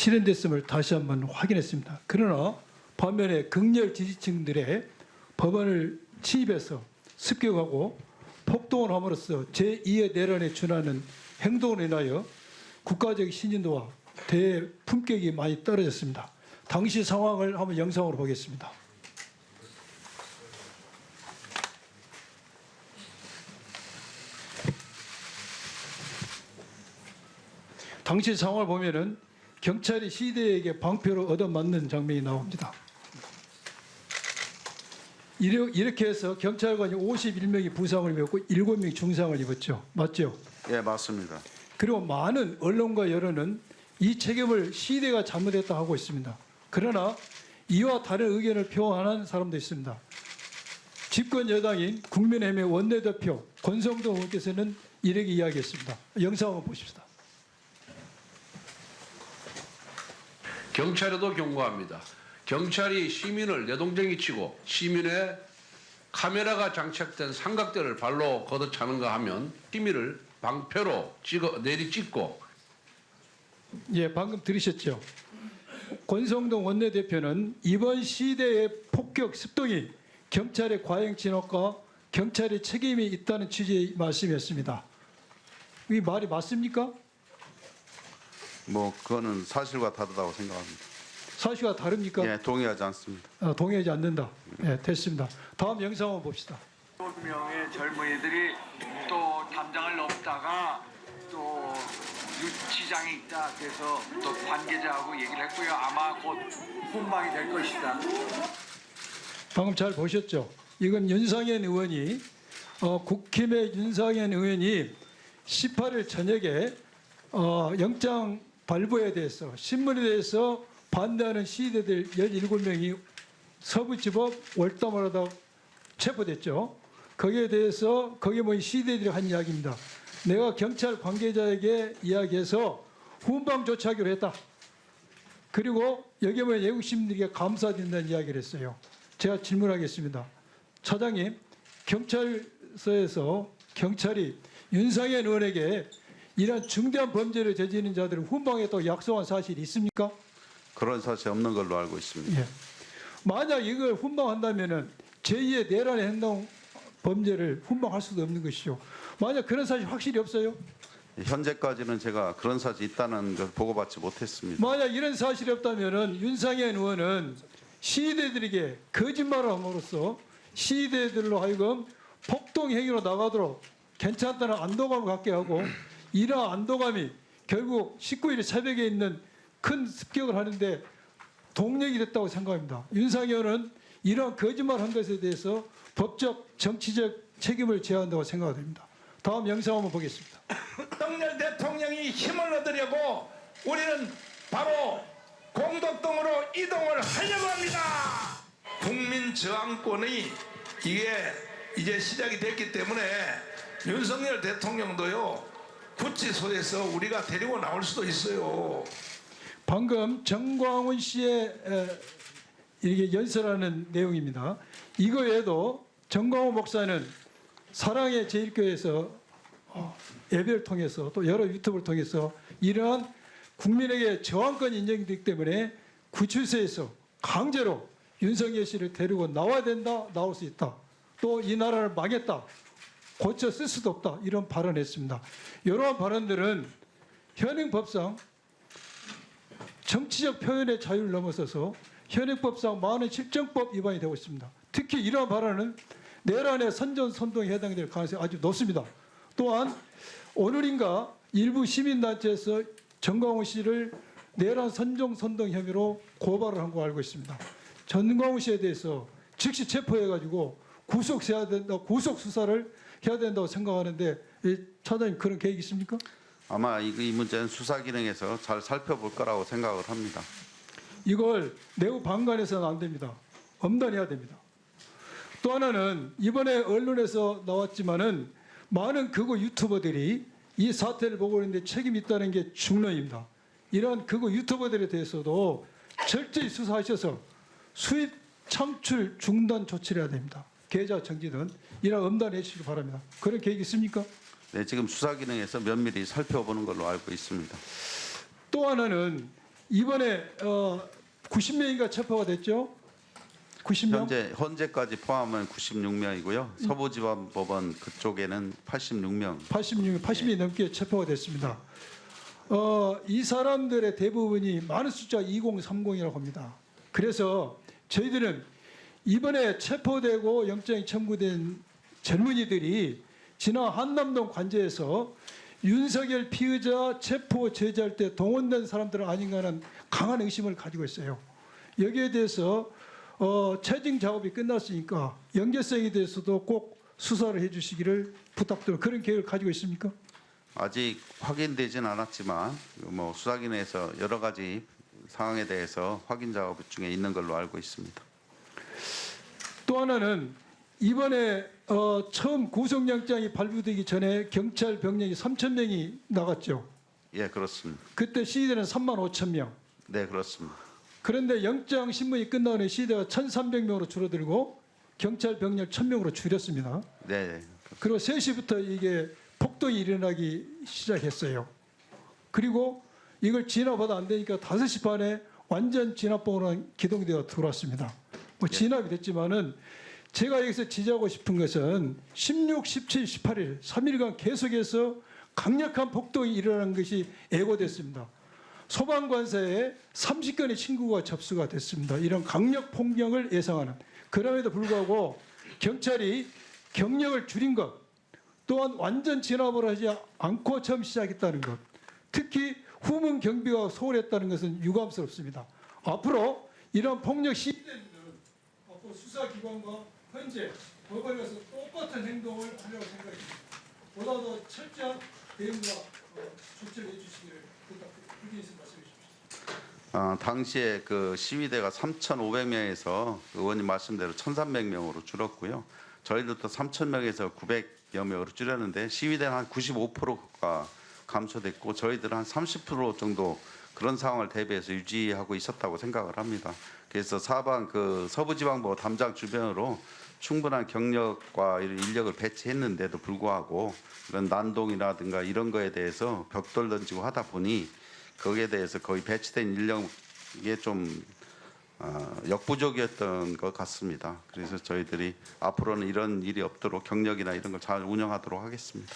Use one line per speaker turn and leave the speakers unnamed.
실현됐음을 다시 한번 확인했습니다. 그러나 반면에 극렬 지지층들의 법안을 침입해서 습격하고 폭동을 함으로써 제2의 내란에 준하는 행동으로 인하여 국가적 신인도와 대품격이 많이 떨어졌습니다. 당시 상황을 한번 영상으로 보겠습니다. 당시 상황을 보면은 경찰이 시대에게 방패로 얻어맞는 장면이 나옵니다. 이렇게 해서 경찰관이 51명이 부상을 입었고 7명이 중상을 입었죠. 맞죠?
예, 맞습니다.
그리고 많은 언론과 여론은 이 책임을 시대가 잘못했다 하고 있습니다. 그러나 이와 다른 의견을 표하는 사람도 있습니다. 집권 여당인 국민의힘의 원내대표 권성동 의원께서는 이렇게 이야기했습니다. 영상 한번 보십시다.
경찰에도 경고합니다. 경찰이 시민을 내동댕이 치고 시민의 카메라가 장착된 삼각대를 발로 걷어차는가 하면 시민을 방패로 내리찍고.
예, 방금 들으셨죠? 권성동 원내대표는 이번 시대의 폭격 습동이 경찰의 과잉 진압과 경찰의 책임이 있다는 취지의 말씀이었습니다. 이 말이 맞습니까?
뭐 그거는 사실과 다르다고 생각합니다.
사실과 다릅니까?
예, 동의하지 않습니다.
동의하지 않는다. 예, 됐습니다. 다음 영상 한번 봅시다.
7명의 젊은이들이 또 담장을 넘다가 또 유치장에 있다. 그래서 또 관계자하고 얘기를 했고요. 아마 곧 훈방이 될 것이다.
방금 잘 보셨죠? 이건 윤상현 의원이 국힘의 윤상현 의원이 18일 저녁에 영장 발부에 대해서 신문에 대해서 반대하는 시위대들 17명이 서부지법 월담을 하다 체포됐죠. 거기에 대해서 거기에 모인 시위대들이 한 이야기입니다. 내가 경찰 관계자에게 이야기해서 훈방 조치하기로 했다. 그리고 여기에 모인 외국 시민들에게 감사드린다는 이야기를 했어요. 제가 질문하겠습니다. 차장님, 경찰서에서 경찰이 윤상현 의원에게 이런 중대한 범죄를 저지르는 자들을 훈방했다고 약속한 사실이 있습니까?
그런 사실 없는 걸로 알고 있습니다.
예. 만약 이걸 훈방한다면은 제2의 내란의 행동 범죄를 훈방할 수도 없는 것이죠. 만약 그런 사실 확실히 없어요?
현재까지는 제가 그런 사실이 있다는 걸 보고받지 못했습니다.
만약 이런 사실이 없다면은 윤상현 의원은 시위대들에게 거짓말을 함으로써 시위대들로 하여금 폭동 행위로 나가도록 괜찮다는 안도감을 갖게 하고 이러한 안도감이 결국 19일 새벽에 있는 큰 습격을 하는데 동력이 됐다고 생각합니다. 윤상현은 이러한 거짓말을 한 것에 대해서 법적, 정치적 책임을 져야 한다고 생각됩니다. 다음 영상 한번 보겠습니다.
윤석열 대통령이 힘을 얻으려고 우리는 바로 공덕동으로 이동을 하려고 합니다. 국민 저항권이 이게 이제 시작이 됐기 때문에 윤석열 대통령도요 구치소에서 우리가 데리고 나올 수도 있어요.
방금 정광훈 씨의 이렇게 연설하는 내용입니다. 이거 외에도 정광훈 목사는 사랑의 제일교회에서 예배를 통해서 또 여러 유튜브를 통해서 이러한 국민에게 저항권 인정이 되기 때문에 구치소에서 강제로 윤석열 씨를 데리고 나와야 된다, 나올 수 있다. 또 이 나라를 망했다, 고쳐 쓸 수도 없다, 이런 발언을 했습니다. 이러한 발언들은 현행법상 정치적 표현의 자유를 넘어서서 현행법상 많은 실정법 위반이 되고 있습니다. 특히 이러한 발언은 내란의 선전선동에 해당될 가능성이 아주 높습니다. 또한 오늘인가 일부 시민단체에서 정광훈 씨를 내란 선전선동 혐의로 고발을 한 거 알고 있습니다. 정광훈 씨에 대해서 즉시 체포해가지고 구속해야 된다, 구속 수사를 해야 된다고 생각하는데 차장님 그런 계획 있습니까?
아마 이 문제는 수사 기능에서 잘 살펴볼 거라고 생각을 합니다.
이걸 내부 방관해서는 안 됩니다. 엄단해야 됩니다. 또 하나는 이번에 언론에서 나왔지만은 많은 극우 유튜버들이 이 사태를 보고 있는데 책임이 있다는 게 중론입니다. 이러한 극우 유튜버들에 대해서도 철저히 수사하셔서 수입 창출 중단 조치를 해야 됩니다. 계좌 정지든 이런 엄단해 주시기 바랍니다. 그런 계획 있습니까?
네, 지금 수사 기능에서 면밀히 살펴보는 걸로 알고 있습니다.
또 하나는 이번에 90명인가 체포가 됐죠? 90명?
현재까지 포함하면 96명이고요. 서부지방법원 그쪽에는 86명.
80이 넘게 체포가 됐습니다. 이 사람들의 대부분이 많은 숫자 2030이라고 합니다. 그래서 저희들은 이번에 체포되고 영장이 청구된 젊은이들이 지난 한남동 관제에서 윤석열 피의자 체포 제지할 때 동원된 사람들은 아닌가 하는 강한 의심을 가지고 있어요. 여기에 대해서 채증 작업이 끝났으니까 연계성에 대해서도 꼭 수사를 해주시기를 부탁드립니다. 그런 계획을 가지고 있습니까?
아직 확인되진 않았지만 뭐 수사기관에서 여러 가지 상황에 대해서 확인 작업 중에 있는 걸로 알고 있습니다.
또 하나는 이번에 처음 구속영장이 발부되기 전에 경찰 병력이 3,000명이 나갔죠.
예, 그렇습니다.
그때 시위대는 35,000명.
네, 그렇습니다.
그런데 영장 신문이 끝나는 시대가 1,300명으로 줄어들고 경찰 병력 1,000명으로 줄였습니다.
네,
그리고 3시부터 이게 폭동이 일어나기 시작했어요. 그리고 이걸 진압하다 안 되니까 5시 반에 완전 진압봉으로 기동대가 들어왔습니다. 뭐 진압이 됐지만은 제가 여기서 지적하고 싶은 것은 16, 17, 18일 3일간 계속해서 강력한 폭동이 일어난 것이 예고됐습니다. 소방관사에 30건의 신고가 접수가 됐습니다. 이런 강력 폭력을 예상하는. 그럼에도 불구하고 경찰이 경력을 줄인 것, 또한 완전 진압을 하지 않고 처음 시작했다는 것, 특히 후문 경비가 소홀했다는 것은 유감스럽습니다. 앞으로 이런 폭력 시위대는 앞으로 수사기관과 현재 법원에 가서 똑같은 행동을 하려고 생각합니다. 보다 더 철저한 대응과 조치를 해주시기를 부탁드립니다. 말씀해 주십시오.
당시에 그 시위대가 3,500명에서 의원님 말씀대로 1,300명으로 줄었고요. 저희들도 3,000명에서 900여 명으로 줄였는데 시위대는 한 95%가 감소됐고 저희들은 한 30% 정도 그런 상황을 대비해서 유지하고 있었다고 생각을 합니다. 그래서 사방 그 서부지방법 담장 주변으로 충분한 경력과 인력을 배치했는데도 불구하고 그런 난동이라든가 이런 거에 대해서 벽돌 던지고 하다 보니 거기에 대해서 거의 배치된 인력이 좀 역부족이었던 것 같습니다. 그래서 저희들이 앞으로는 이런 일이 없도록 경력이나 이런 걸 잘 운영하도록 하겠습니다.